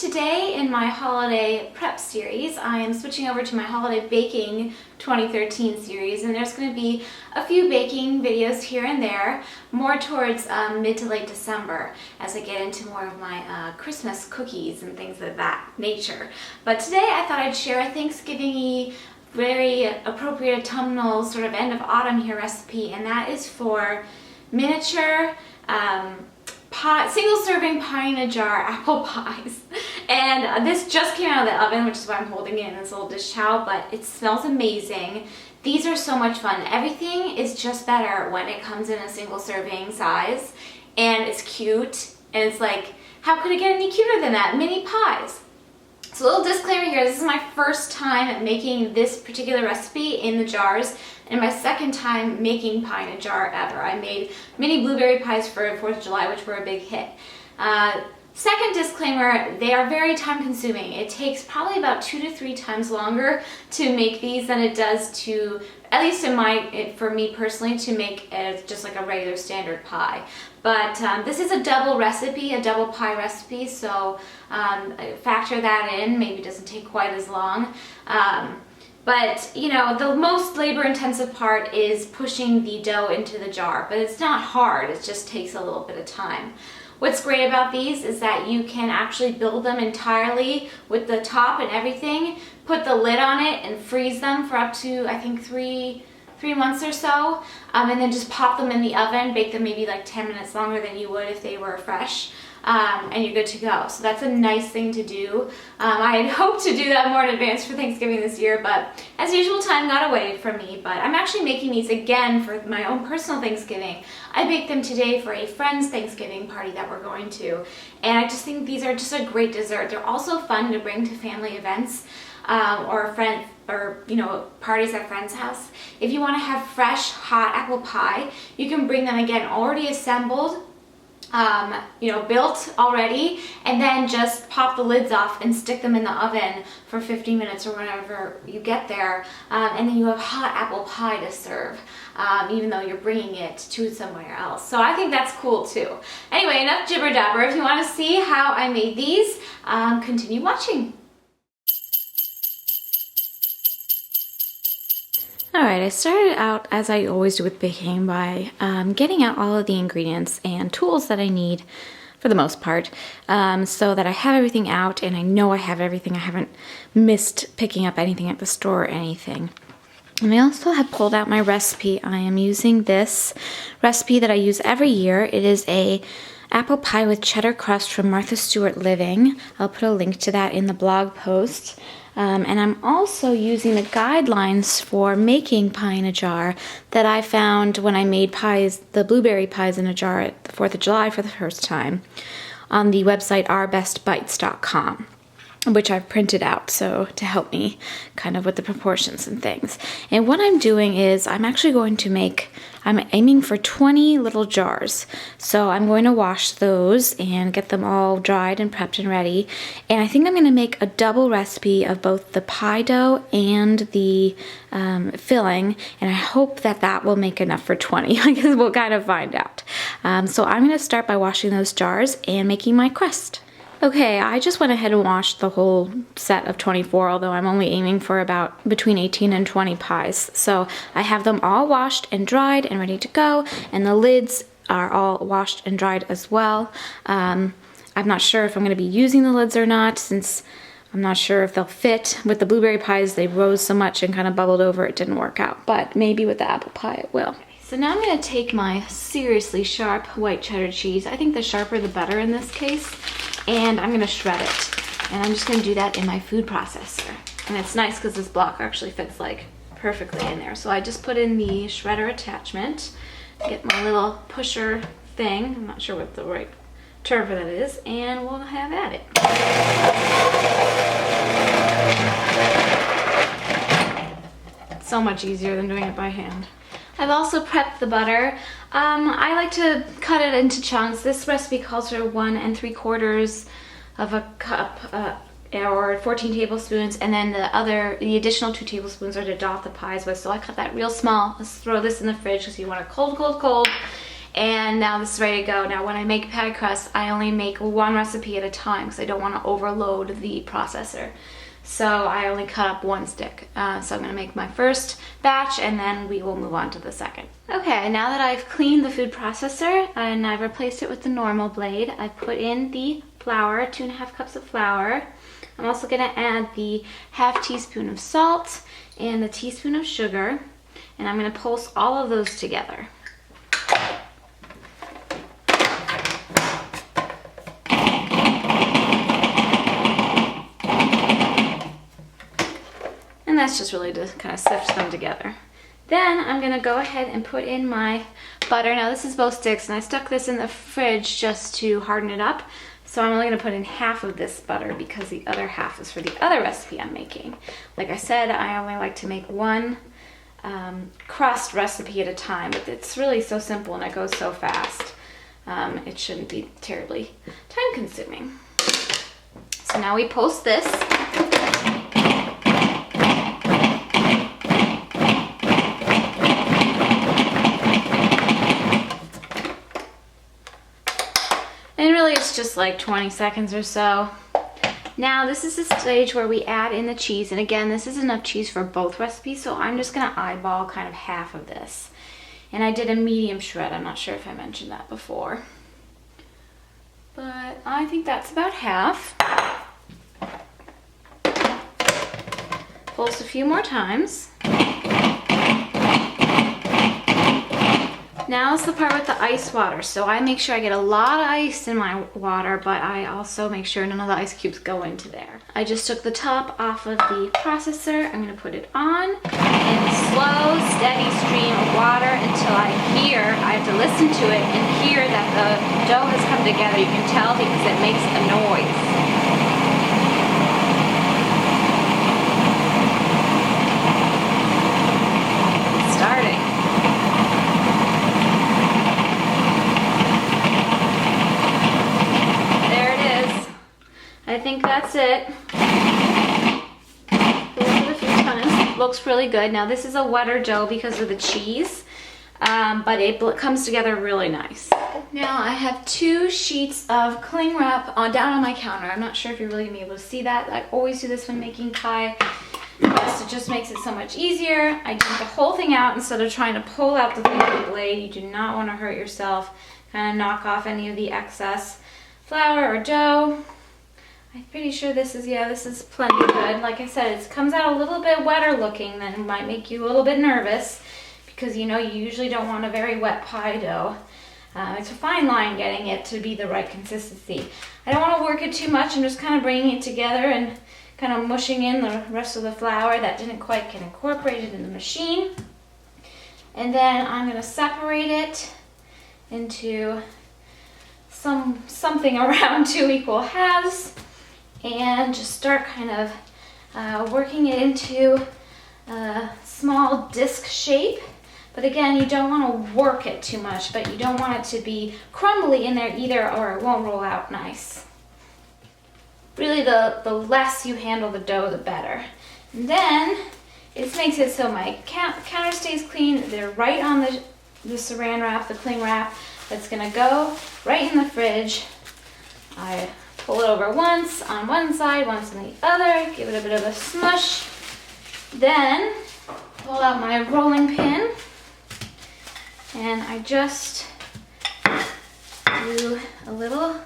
Today in my holiday prep series, I am switching over to my holiday baking 2013 series, and there's going to be a few baking videos here and there, more towards mid to late December as I get into more of my Christmas cookies and things of that nature. But today I thought I'd share a Thanksgiving-y, very appropriate autumnal sort of end of autumn here recipe, and that is for miniature single serving pie in a jar apple pies. And this just came out of the oven, which is why I'm holding it in this little dish towel, but it smells amazing. These are so much fun. Everything is just better when it comes in a single serving size, and it's cute, and it's like, how could it get any cuter than that? Mini pies. So a little disclaimer here, this is my first time making this particular recipe in the jars, and my second time making pie in a jar ever. I made mini blueberry pies for 4th of July, which were a big hit. Second disclaimer, they are very time consuming. It takes probably about 2 to 3 times longer to make these than it does to, at least for me personally, to make just like a regular standard pie. But this is a double recipe, a double pie recipe, so factor that in. Maybe it doesn't take quite as long. But, you know, the most labor-intensive part is pushing the dough into the jar, but it's not hard, it just takes a little bit of time. What's great about these is that you can actually build them entirely with the top and everything, put the lid on it and freeze them for up to, I think, three months or so, and then just pop them in the oven, bake them maybe like 10 minutes longer than you would if they were fresh. And you're good to go. So that's a nice thing to do. I had hoped to do that more in advance for Thanksgiving this year, but as usual, time got away from me. But I'm actually making these again for my own personal Thanksgiving. I baked them today for a friend's Thanksgiving party that we're going to, and I just think these are just a great dessert. They're also fun to bring to family events or parties at friends' house. If you want to have fresh, hot apple pie, you can bring them again already assembled, built already, and then just pop the lids off and stick them in the oven for 15 minutes or whenever you get there, and then you have hot apple pie to serve, even though you're bringing it to somewhere else. So I think that's cool too. Anyway, enough jibber jabber. If you want to see how I made these, continue watching. Alright, I started out, as I always do with baking, by getting out all of the ingredients and tools that I need, for the most part, so that I have everything out and I know I have everything. I haven't missed picking up anything at the store or anything. And I also have pulled out my recipe. I am using this recipe that I use every year. It is a apple pie with cheddar crust from Martha Stewart Living. I'll put a link to that in the blog post. And I'm also using the guidelines for making pie in a jar that I found when I made pies, the blueberry pies in a jar at the 4th of July for the first time, on the website ourbestbites.com, which I've printed out so to help me kind of with the proportions and things. And what I'm doing is I'm aiming for 20 little jars. So I'm going to wash those and get them all dried and prepped and ready. And I think I'm going to make a double recipe of both the pie dough and the filling. And I hope that that will make enough for 20. I guess we'll kind of find out. So I'm going to start by washing those jars and making my crust. Okay, I just went ahead and washed the whole set of 24, although I'm only aiming for about between 18 and 20 pies. So I have them all washed and dried and ready to go, and the lids are all washed and dried as well. I'm not sure if I'm going to be using the lids or not, since I'm not sure if they'll fit. With the blueberry pies, they rose so much and kind of bubbled over, it didn't work out, but maybe with the apple pie it will. So now I'm going to take my seriously sharp white cheddar cheese. I think the sharper the better in this case. And I'm going to shred it. And I'm just going to do that in my food processor. And it's nice because this block actually fits like perfectly in there. So I just put in the shredder attachment, get my little pusher thing. I'm not sure what the right term for that is. And we'll have at it. So much easier than doing it by hand. I've also prepped the butter. I like to cut it into chunks. This recipe calls for 1 3/4 of a cup or 14 tablespoons, and then the additional 2 tablespoons are to dot the pies with. So I cut that real small. Let's throw this in the fridge because you want it cold, cold, cold. And now this is ready to go. Now when I make pie crust, I only make one recipe at a time because I don't want to overload the processor. So I only cut up one stick. So I'm going to make my first batch and then we will move on to the second. Okay, now that I've cleaned the food processor and I've replaced it with the normal blade, I put in the flour, 2.5 cups of flour. I'm also going to add the half teaspoon of salt and the teaspoon of sugar, and I'm going to pulse all of those together. And that's just really to kind of sift them together. Then I'm going to go ahead and put in my butter. Now this is both sticks, and I stuck this in the fridge just to harden it up. So I'm only going to put in half of this butter because the other half is for the other recipe I'm making. Like I said, I only like to make one crust recipe at a time, but it's really so simple and it goes so fast. It shouldn't be terribly time consuming. So now we post this. And really it's just like 20 seconds or so. Now this is the stage where we add in the cheese, and again this is enough cheese for both recipes, so I'm just gonna eyeball kind of half of this. And I did a medium shred, I'm not sure if I mentioned that before. But I think that's about half. Pulse a few more times. Now is the part with the ice water. So I make sure I get a lot of ice in my water, but I also make sure none of the ice cubes go into there. I just took the top off of the processor. I'm gonna put it on in slow, steady stream of water until I have to listen to it and hear that the dough has come together. You can tell because it makes a noise. I think that's it. A few times. Looks really good. Now this is a wetter dough because of the cheese, but it comes together really nice. Now I have 2 sheets of cling wrap down on my counter. I'm not sure if you're really gonna be able to see that. I always do this when making pie. It just makes it so much easier. I dump the whole thing out instead of trying to pull out the thing with the blade. You do not want to hurt yourself. Kind of knock off any of the excess flour or dough. I'm pretty sure this is plenty good. Like I said, it comes out a little bit wetter looking, then it might make you a little bit nervous because you know you usually don't want a very wet pie dough. It's a fine line getting it to be the right consistency. I don't want to work it too much. I'm just kind of bringing it together and kind of mushing in the rest of the flour that didn't quite get incorporated in the machine. And then I'm going to separate it into something around 2 equal halves. And just start kind of working it into a small disc shape. But again, you don't want to work it too much, but you don't want it to be crumbly in there either, or it won't roll out nice. Really, the less you handle the dough, the better. And then, it makes it so my counter stays clean. They're right on the saran wrap, the cling wrap. That's going to go right in the fridge. I pull it over once on one side, once on the other, give it a bit of a smush. Then pull out my rolling pin and I just do a little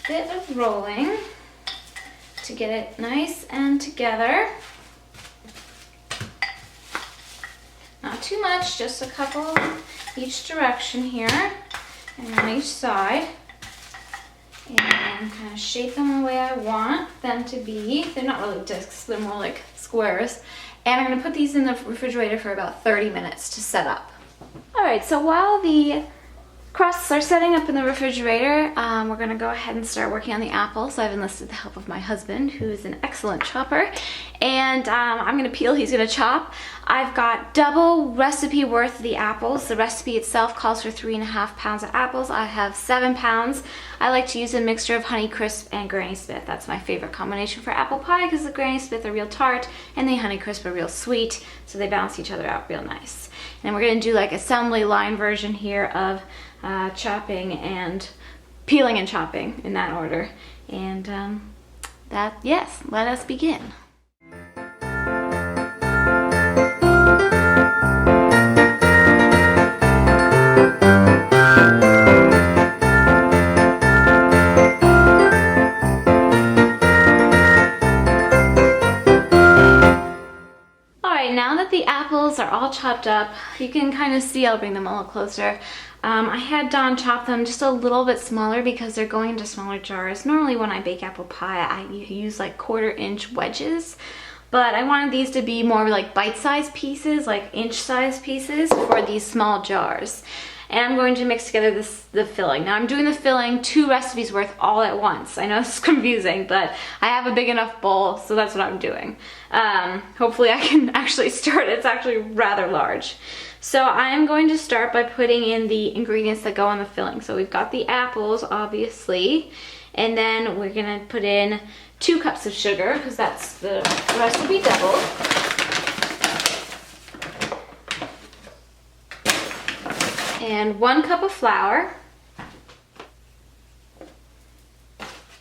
bit of rolling to get it nice and together. Not too much, just a couple each direction here and on each side. And kind of shape them the way I want them to be. They're not really discs, they're more like squares. And I'm going to put these in the refrigerator for about 30 minutes to set up. Alright, so while the crusts are setting up in the refrigerator, we're going to go ahead and start working on the apples. I've enlisted the help of my husband, who is an excellent chopper. And I'm going to peel, he's going to chop. I've got double recipe worth of the apples. The recipe itself calls for 3.5 pounds of apples. I have 7 pounds. I like to use a mixture of Honeycrisp and Granny Smith. That's my favorite combination for apple pie because the Granny Smith are real tart and the Honeycrisp are real sweet, so they balance each other out real nice. And we're going to do like assembly line version here of chopping and peeling and chopping in that order. And yes, let us begin. Now that the apples are all chopped up, you can kind of see, I'll bring them a little closer. I had Dawn chop them just a little bit smaller because they're going into smaller jars. Normally when I bake apple pie, I use like 1/4-inch wedges, but I wanted these to be more like bite-sized pieces, like inch-sized pieces for these small jars. And I'm going to mix together the filling. Now I'm doing the filling 2 recipes worth all at once. I know this is confusing, but I have a big enough bowl, so that's what I'm doing. Hopefully I can actually start. It's actually rather large. So I'm going to start by putting in the ingredients that go on the filling. So we've got the apples, obviously, and then we're gonna put in 2 cups of sugar, because that's the recipe doubled. And 1 cup of flour.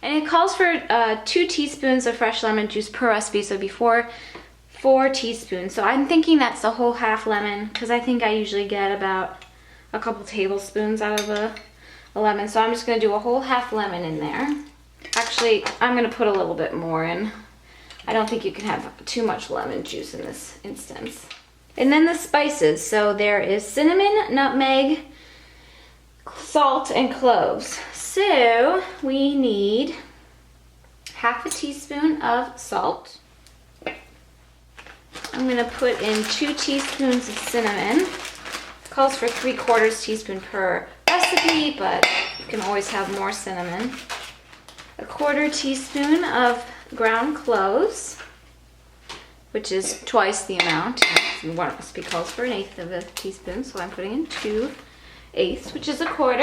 And it calls for 2 teaspoons of fresh lemon juice per recipe, so before 4 teaspoons. So I'm thinking that's a whole half lemon, because I think I usually get about a couple tablespoons out of a lemon. So I'm just going to do a whole half lemon in there. Actually, I'm going to put a little bit more in. I don't think you can have too much lemon juice in this instance. And then the spices. So there is cinnamon, nutmeg, salt, and cloves. So we need 1/2 teaspoon of salt. I'm gonna put in 2 teaspoons of cinnamon. It calls for 3/4 teaspoon per recipe, but you can always have more cinnamon. 1/4 teaspoon of ground cloves, which is twice the amount. One recipe calls for 1/8 teaspoon, so I'm putting in 2/8, which is 1/4.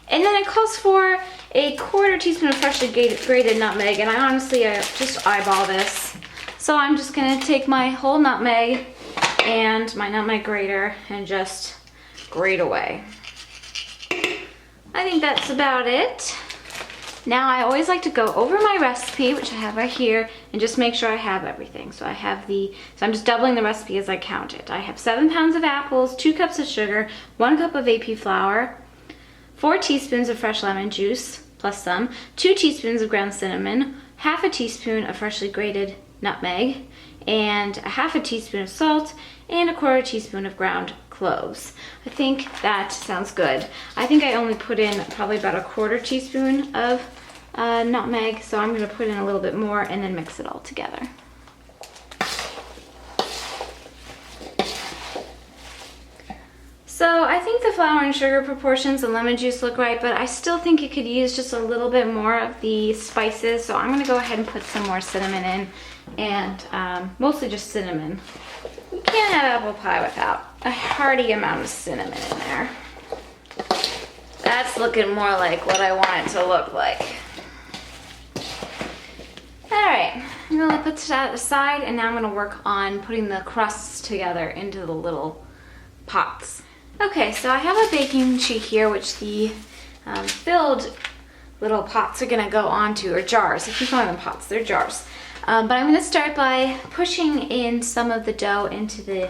And then it calls for 1/4 teaspoon of freshly grated nutmeg, and I just eyeball this. So I'm just gonna take my whole nutmeg and my nutmeg grater and just grate away. I think that's about it. Now I always like to go over my recipe, which I have right here, and just make sure I have everything. So I'm just doubling the recipe as I count it. I have 7 pounds of apples, 2 cups of sugar, 1 cup of AP flour, 4 teaspoons of fresh lemon juice, plus some, 2 teaspoons of ground cinnamon, 1/2 teaspoon of freshly grated nutmeg, and 1/2 teaspoon of salt, and 1/4 teaspoon of ground cloves. I think that sounds good. I think I only put in probably about 1/4 teaspoon of nutmeg, so I'm going to put in a little bit more and then mix it all together. So I think the flour and sugar proportions and lemon juice look right, but I still think you could use just a little bit more of the spices, so I'm going to go ahead and put some more cinnamon in, and mostly just cinnamon. You can't have apple pie without a hearty amount of cinnamon in there. That's looking more like what I want it to look like. Alright, I'm going to put that aside, and now I'm going to work on putting the crusts together into the little pots. Okay, so I have a baking sheet here, which the filled little pots are going to go onto, or jars. I keep calling them pots, they're jars. But I'm going to start by pushing in some of the dough into the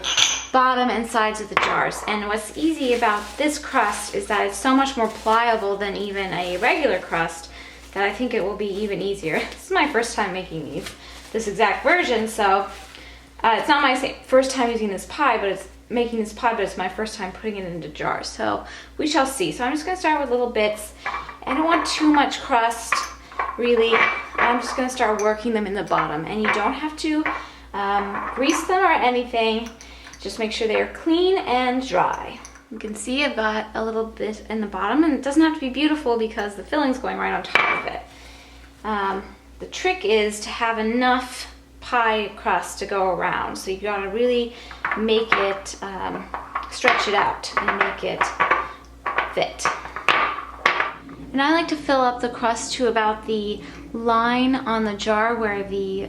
bottom and sides of the jars. And what's easy about this crust is that it's so much more pliable than even a regular crust that I think it will be even easier. This is my first time making this exact version, so it's not my first time using this pie, but it's my first time putting it into jars. So we shall see. So I'm just going to start with little bits. I don't want too much crust, really. I'm just going to start working them in the bottom, and you don't have to grease them or anything. Just make sure they are clean and dry. You can see I've got a little bit in the bottom, and it doesn't have to be beautiful because the filling's going right on top of it. The trick is to have enough pie crust to go around, so you gotta really make it stretch it out and make it fit. And I like to fill up the crust to about the line on the jar where the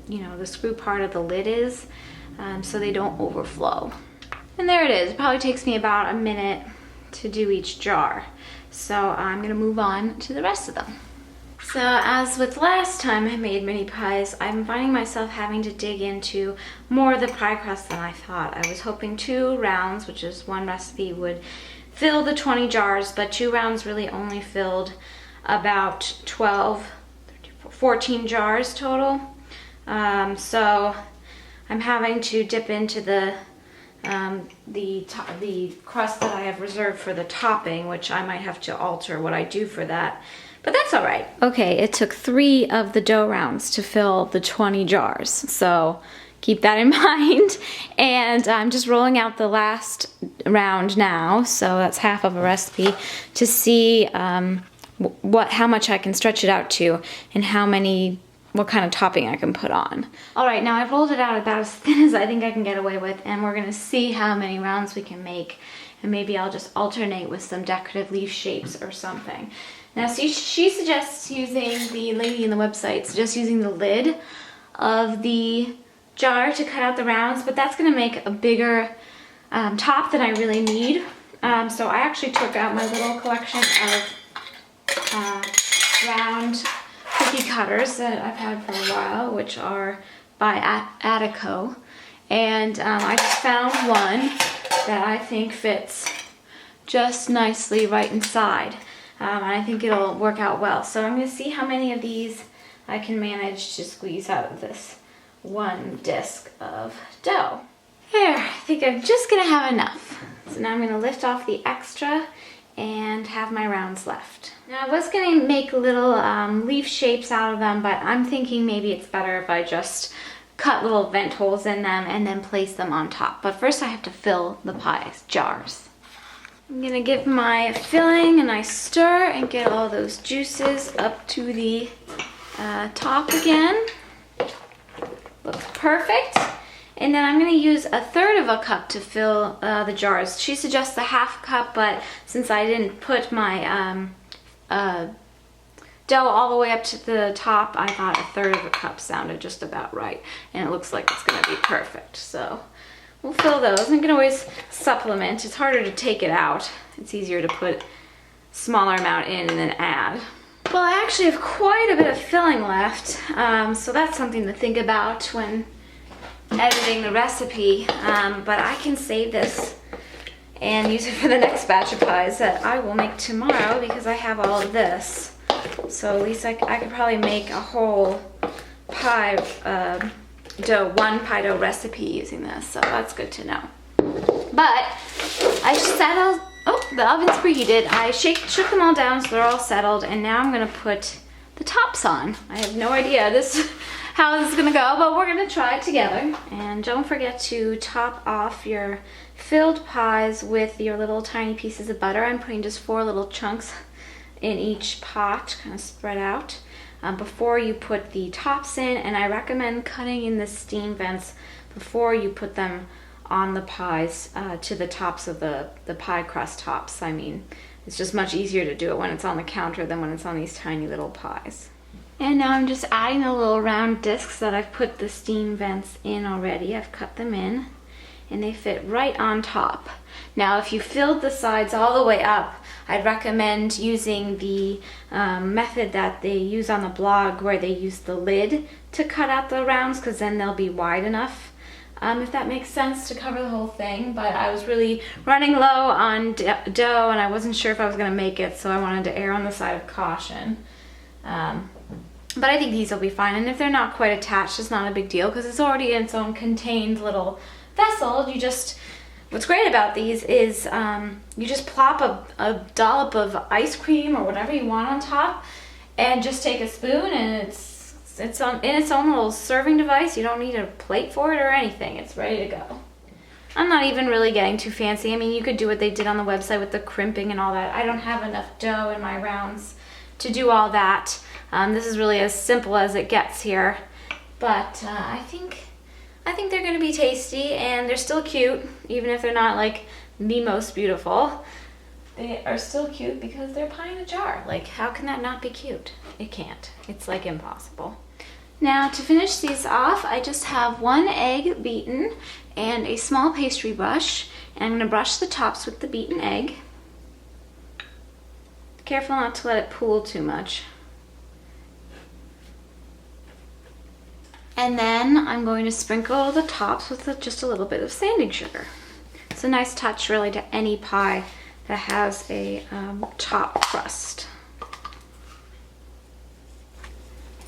the screw part of the lid is, so they don't overflow. And there it is. It probably takes me about a minute to do each jar. So I'm gonna move on to the rest of them. So as with last time I made mini pies, I'm finding myself having to dig into more of the pie crust than I thought. I was hoping 2 rounds, which is one recipe, would fill the 20 jars, but 2 rounds really only filled about 12, 14 jars total. So I'm having to dip into the crust that I have reserved for the topping, which I might have to alter what I do for that, but that's all right. Okay, it took 3 of the dough rounds to fill the 20 jars, so keep that in mind. And I'm just rolling out the last round now, so that's half of a recipe, to see how much I can stretch it out to and what kind of topping I can put on. All right, now I've rolled it out about as thin as I think I can get away with, and we're gonna see how many rounds we can make, and maybe I'll just alternate with some decorative leaf shapes or something. Now, see, she suggests using, the lady in the website suggests using the lid of the jar to cut out the rounds, but that's gonna make a bigger top than I really need. So I actually took out my little collection of round cookie cutters that I've had for a while, which are by Attico, and I just found one that I think fits just nicely right inside, and I think it'll work out well. So I'm going to see how many of these I can manage to squeeze out of this one disc of dough. There, I think I'm just going to have enough. So now I'm going to lift off the extra and have my rounds left. Now I was going to make little leaf shapes out of them, but I'm thinking maybe it's better if I just cut little vent holes in them and then place them on top. But first I have to fill the pie jars. I'm going to give my filling a nice stir and get all those juices up to the top again. Looks perfect. And then I'm going to use 1/3 of a cup to fill the jars. She suggests a 1/2 cup, but since I didn't put my dough all the way up to the top, I thought 1/3 of a cup sounded just about right. And it looks like it's going to be perfect. So we'll fill those. And you can always supplement. It's harder to take it out. It's easier to put smaller amount in and then add. Well, I actually have quite a bit of filling left, so that's something to think about when editing the recipe, but I can save this and use it for the next batch of pies that I will make tomorrow because I have all of this. So at least I could probably make a whole pie dough, one pie dough recipe using this, so that's good to know. But I settled, oh, the oven's preheated. I shook them all down so they're all settled, and now I'm gonna put the tops on. I have no idea how this is gonna go, but we're gonna try it together. And don't forget to top off your filled pies with your little tiny pieces of butter. I'm putting just 4 little chunks in each pot, kind of spread out, before you put the tops in, and I recommend cutting in the steam vents before you put them on the pies to the tops of the pie crust tops. I mean, it's just much easier to do it when it's on the counter than when it's on these tiny little pies. And now I'm just adding the little round discs that I've put the steam vents in already. I've cut them in and they fit right on top. Now if you filled the sides all the way up, I'd recommend using the method that they use on the blog where they use the lid to cut out the rounds, because then they'll be wide enough, if that makes sense, to cover the whole thing. But I was really running low on dough and I wasn't sure if I was going to make it, so I wanted to err on the side of caution. But I think these will be fine, and if they're not quite attached, it's not a big deal because it's already in its own contained little vessel. What's great about these is you just plop a dollop of ice cream or whatever you want on top and just take a spoon, and it's in its own little serving device. You don't need a plate for it or anything. It's ready to go. I'm not even really getting too fancy. I mean, you could do what they did on the website with the crimping and all that. I don't have enough dough in my rounds to do all that. This is really as simple as it gets here, but I think they're going to be tasty, and they're still cute, even if they're not like the most beautiful. They are still cute because they're pie in a jar. Like, how can that not be cute? It can't. It's like impossible. Now to finish these off, I just have 1 egg beaten and a small pastry brush, and I'm going to brush the tops with the beaten egg. Careful not to let it pool too much. And then I'm going to sprinkle the tops with just a little bit of sanding sugar. It's a nice touch really to any pie that has a top crust.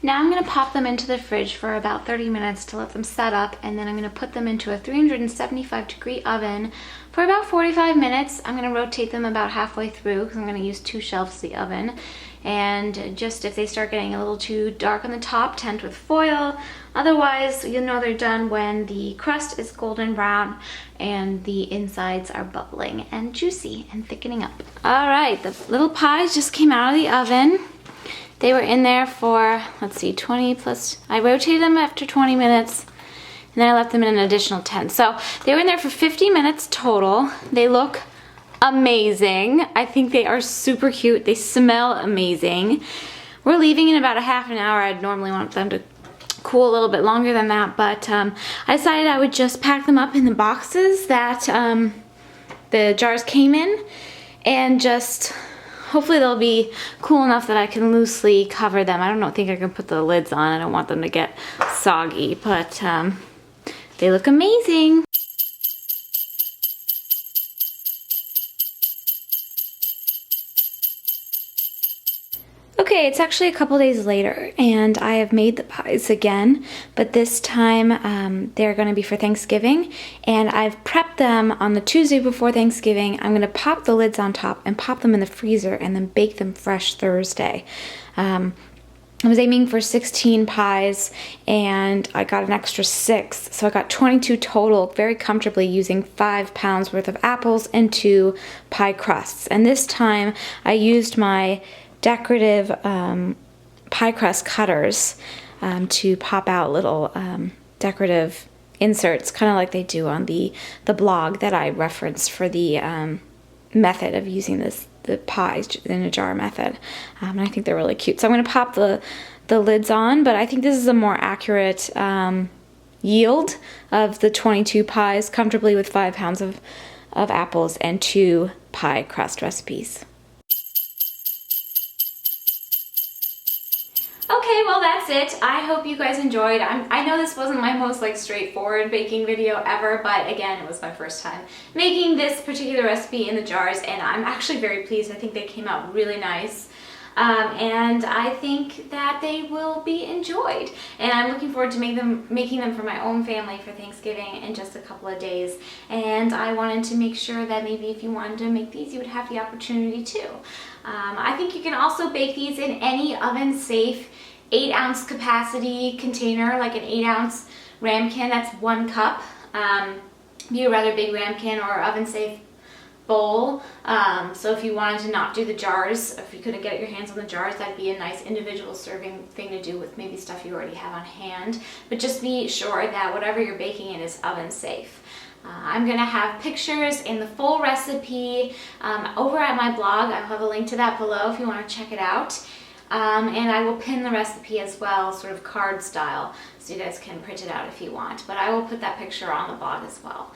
Now I'm going to pop them into the fridge for about 30 minutes to let them set up, and then I'm going to put them into a 375-degree oven for about 45 minutes. I'm going to rotate them about halfway through because I'm going to use 2 shelves of the oven. And just if they start getting a little too dark on the top, tent with foil. Otherwise, you'll know they're done when the crust is golden brown and the insides are bubbling and juicy and thickening up. All right, the little pies just came out of the oven. They were in there for, let's see, 20 plus, I rotated them after 20 minutes, and then I left them in an additional 10. So they were in there for 50 minutes total. They look amazing. I think they are super cute. They smell amazing. We're leaving in about a half an hour. I'd normally want them to cool a little bit longer than that, but I decided I would just pack them up in the boxes that the jars came in, and just hopefully they'll be cool enough that I can loosely cover them. I don't think I can put the lids on. I don't want them to get soggy, but they look amazing. Okay, it's actually a couple days later, and I have made the pies again, but this time they're going to be for Thanksgiving, and I've prepped them on the Tuesday before Thanksgiving. I'm going to pop the lids on top and pop them in the freezer and then bake them fresh Thursday. I was aiming for 16 pies, and I got an extra 6, so I got 22 total, very comfortably using 5 pounds worth of apples and 2 pie crusts. And this time I used my decorative pie crust cutters to pop out little decorative inserts, kind of like they do on the blog that I referenced for the method of using the pies in a jar method. And I think they're really cute. So I'm going to pop the lids on, but I think this is a more accurate yield of the 22 pies, comfortably with 5 pounds of apples and 2 pie crust recipes. Okay, well that's it. I hope you guys enjoyed. I know this wasn't my most straightforward baking video ever, but again, it was my first time making this particular recipe in the jars, and I'm actually very pleased. I think they came out really nice. And I think that they will be enjoyed. And I'm looking forward to making them for my own family for Thanksgiving in just a couple of days. And I wanted to make sure that maybe if you wanted to make these, you would have the opportunity to. I think you can also bake these in any oven-safe 8-ounce capacity container, like an 8-ounce ramekin. That's 1 cup. Be a rather big ramekin or oven-safe bowl. So if you wanted to not do the jars, if you couldn't get your hands on the jars, that'd be a nice individual serving thing to do with maybe stuff you already have on hand. But just be sure that whatever you're baking in is oven safe. I'm going to have pictures in the full recipe over at my blog. I'll have a link to that below if you want to check it out. And I will pin the recipe as well, sort of card style, so you guys can print it out if you want. But I will put that picture on the blog as well.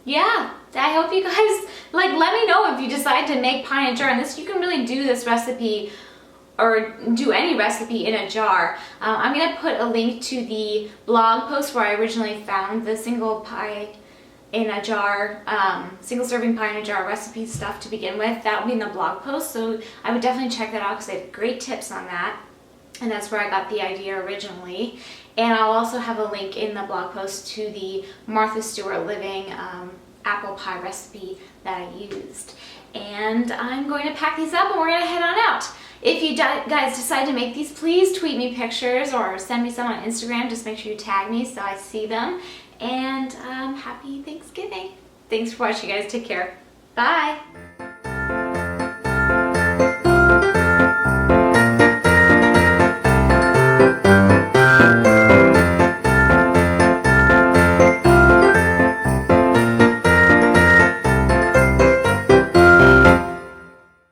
Yeah, I hope you guys, let me know if you decide to make pie in a jar. And this, you can really do this recipe or do any recipe in a jar. I'm going to put a link to the blog post where I originally found the single pie in a jar, single serving pie in a jar recipe stuff to begin with. That will be in the blog post, so I would definitely check that out because they have great tips on that. And that's where I got the idea originally. And I'll also have a link in the blog post to the Martha Stewart Living apple pie recipe that I used. And I'm going to pack these up and we're going to head on out. If you guys decide to make these, please tweet me pictures or send me some on Instagram. Just make sure you tag me so I see them. And happy Thanksgiving. Thanks for watching, guys. Take care. Bye.